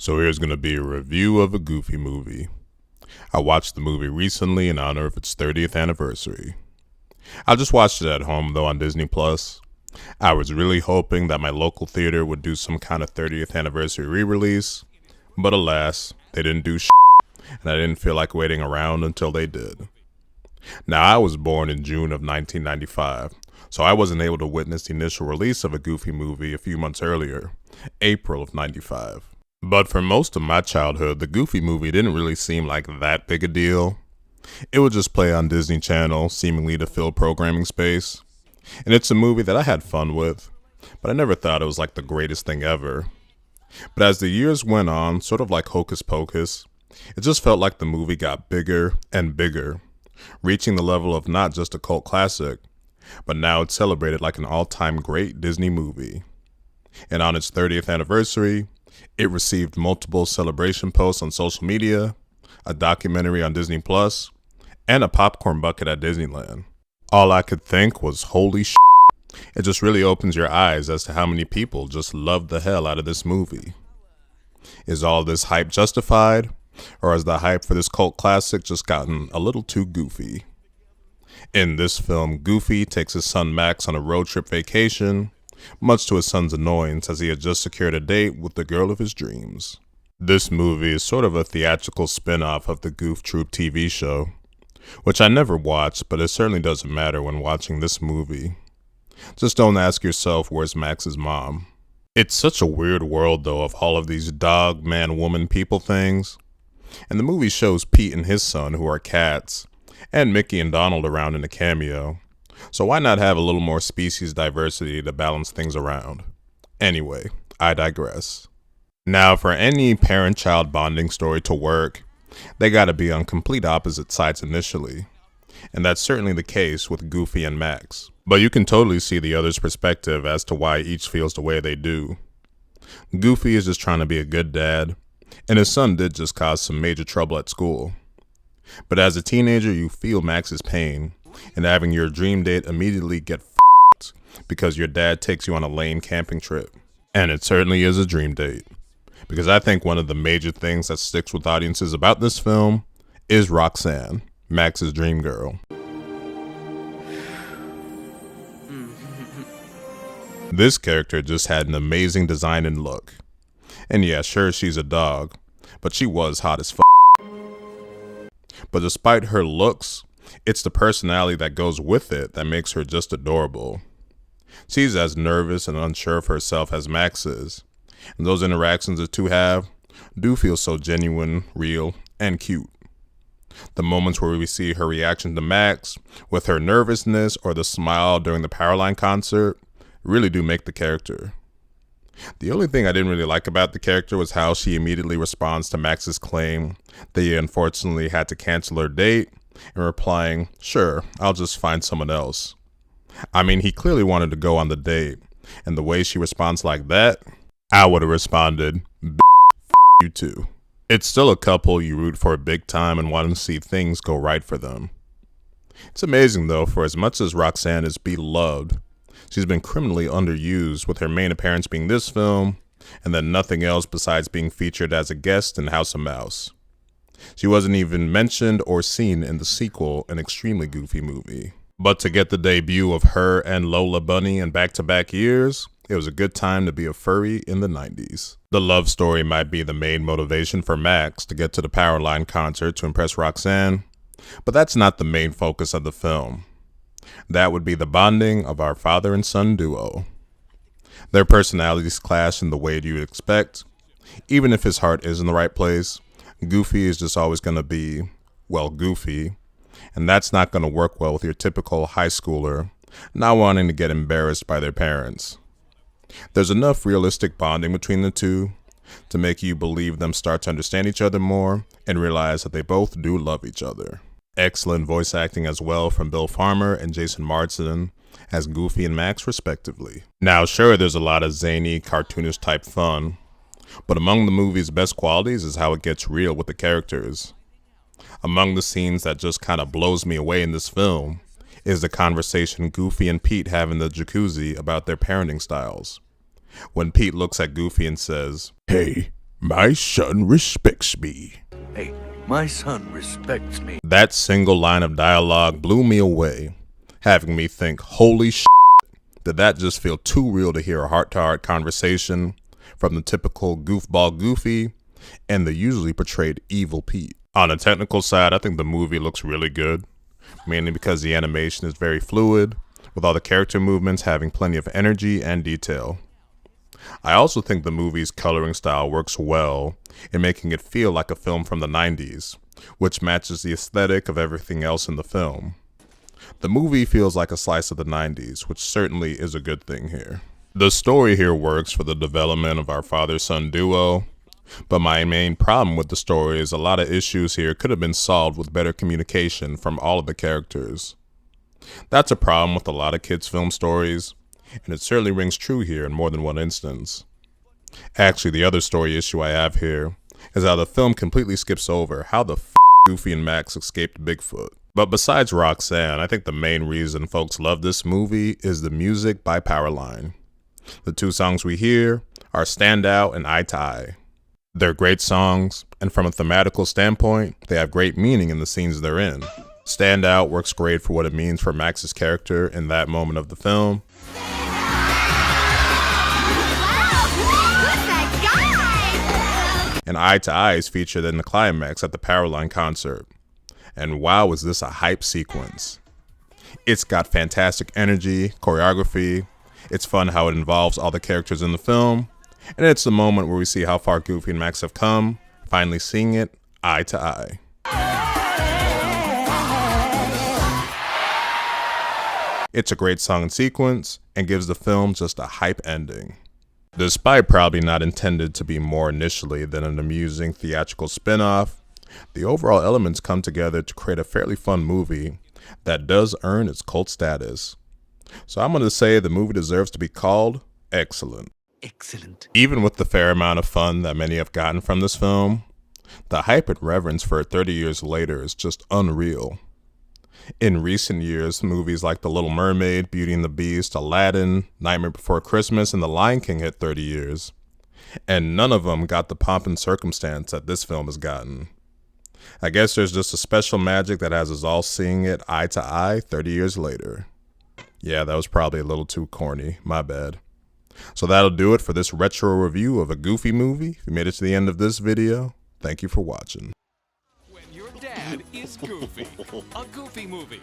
So here's going to be a review of a Goofy movie. I watched the movie recently in honor of its 30th anniversary. I just watched it at home though on Disney Plus. I was really hoping that my local theater would do some kind of 30th anniversary re-release, but alas, they didn't do and I didn't feel like waiting around until they did. Now, I was born in June of 1995, so I wasn't able to witness the initial release of a Goofy movie a few months earlier, April of 95. But for most of my childhood, the Goofy movie didn't really seem like that big a deal. It would just play on Disney Channel, seemingly to fill programming space. And it's a movie that I had fun with, but I never thought it was like the greatest thing ever. But as the years went on, sort of like Hocus Pocus, it just felt like the movie got bigger and bigger, reaching the level of not just a cult classic, but now it's celebrated like an all-time great Disney movie. And on its 30th anniversary, it received multiple celebration posts on social media, a documentary on Disney Plus, and a popcorn bucket at Disneyland. All I could think was, holy shit. It just really opens your eyes as to how many people just loved the hell out of this movie. Is all this hype justified, or has the hype for this cult classic just gotten a little too goofy? In this film, Goofy takes his son Max on a road trip vacation, much to his son's annoyance as he had just secured a date with the girl of his dreams. This movie is sort of a theatrical spin-off of the Goof Troop TV show, which I never watched, but it certainly doesn't matter when watching this movie. Just don't ask yourself, where's Max's mom? It's such a weird world, though, of all of these dog, man, woman, people things. And the movie shows Pete and his son, who are cats, and Mickey and Donald around in a cameo. So why not have a little more species diversity to balance things around? Anyway, I digress. Now, for any parent-child bonding story to work, they gotta be on complete opposite sides initially. And that's certainly the case with Goofy and Max. But you can totally see the other's perspective as to why each feels the way they do. Goofy is just trying to be a good dad, and his son did just cause some major trouble at school. But as a teenager, you feel Max's pain, and having your dream date immediately get f***ed because your dad takes you on a lame camping trip. And it certainly is a dream date. Because I think one of the major things that sticks with audiences about this film is Roxanne, Max's dream girl. This character just had an amazing design and look. And yeah, sure, she's a dog, but she was hot as f***. But despite her looks, it's the personality that goes with it that makes her just adorable. She's as nervous and unsure of herself as Max is, and those interactions the two have do feel so genuine, real, and cute. The moments where we see her reaction to Max, with her nervousness or the smile during the Powerline concert, really do make the character. The only thing I didn't really like about the character was how she immediately responds to Max's claim that he unfortunately had to cancel her date, and replying, "Sure, I'll just find someone else." I mean, he clearly wanted to go on the date, and the way she responds like that, I would have responded, you too. It's still a couple you root for big time and want to see things go right for them. It's amazing though, for as much as Roxanne is beloved, she's been criminally underused, with her main appearance being this film, and then nothing else besides being featured as a guest in House of Mouse. She wasn't even mentioned or seen in the sequel, an extremely goofy movie. But to get the debut of her and Lola Bunny in back-to-back years, it was a good time to be a furry in the 90s. The love story might be the main motivation for Max to get to the Powerline concert to impress Roxanne, but that's not the main focus of the film. That would be the bonding of our father and son duo. Their personalities clash in the way you'd expect. Even if his heart is in the right place, Goofy is just always going to be, well, goofy, and that's not going to work well with your typical high schooler not wanting to get embarrassed by their parents. There's enough realistic bonding between the two to make you believe them start to understand each other more and realize that they both do love each other. Excellent voice acting as well from Bill Farmer and Jason Marsden as Goofy and Max respectively. Now sure, there's a lot of zany, cartoonish type fun, but among the movie's best qualities is how it gets real with the characters. Among the scenes that just kind of blows me away in this film is the conversation Goofy and Pete have in the jacuzzi about their parenting styles. When Pete looks at Goofy and says, "Hey, My son respects me. Hey, my son respects me. That single line of dialogue blew me away, having me think, holy shit, did that just feel too real to hear a heart-to-heart conversation from the typical goofball Goofy and the usually portrayed evil Pete. On a technical side, I think the movie looks really good, mainly because the animation is very fluid, with all the character movements having plenty of energy and detail. I also think the movie's coloring style works well in making it feel like a film from the 90s, which matches the aesthetic of everything else in the film. The movie feels like a slice of the 90s, which certainly is a good thing here. The story here works for the development of our father-son duo, but my main problem with the story is a lot of issues here could have been solved with better communication from all of the characters. That's a problem with a lot of kids' film stories, and it certainly rings true here in more than one instance. Actually, the other story issue I have here is how the film completely skips over how the Goofy and Max escaped Bigfoot. But besides Roxanne, I think the main reason folks love this movie is the music by Powerline. The two songs we hear are Stand Out and Eye to Eye. They're great songs, and from a thematical standpoint, they have great meaning in the scenes they're in. Stand Out works great for what it means for Max's character in that moment of the film. And Eye to Eye is featured in the climax at the Powerline concert. And wow, is this a hype sequence. It's got fantastic energy, choreography, it's fun how it involves all the characters in the film, and it's the moment where we see how far Goofy and Max have come, finally seeing it eye to eye. It's a great song and sequence, and gives the film just a hype ending. Despite probably not intended to be more initially than an amusing theatrical spin-off, the overall elements come together to create a fairly fun movie that does earn its cult status. So I'm going to say the movie deserves to be called excellent. Excellent. Even with the fair amount of fun that many have gotten from this film, the hype and reverence for it 30 years later is just unreal. In recent years, movies like The Little Mermaid, Beauty and the Beast, Aladdin, Nightmare Before Christmas, and The Lion King hit 30 years, and none of them got the pomp and circumstance that this film has gotten. I guess there's just a special magic that has us all seeing it eye to eye 30 years later. Yeah, that was probably a little too corny, my bad. So that'll do it for this retro review of a Goofy movie. If you made it to the end of this video, thank you for watching. When your dad is Goofy, a Goofy movie.